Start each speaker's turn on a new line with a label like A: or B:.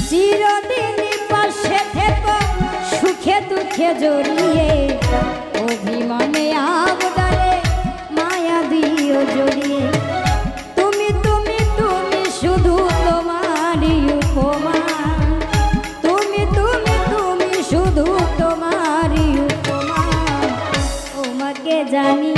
A: চিরদিন পাশে থেকো সুখে দুঃখে জড়িয়ে অভিমানে আবদারে মায়া দিও জড়িয়ে তুমি তুমি তুমি শুধু তোমারই উপমা তুমি তুমি তুমি শুধু তোমারই উপমা তোমাকে জানি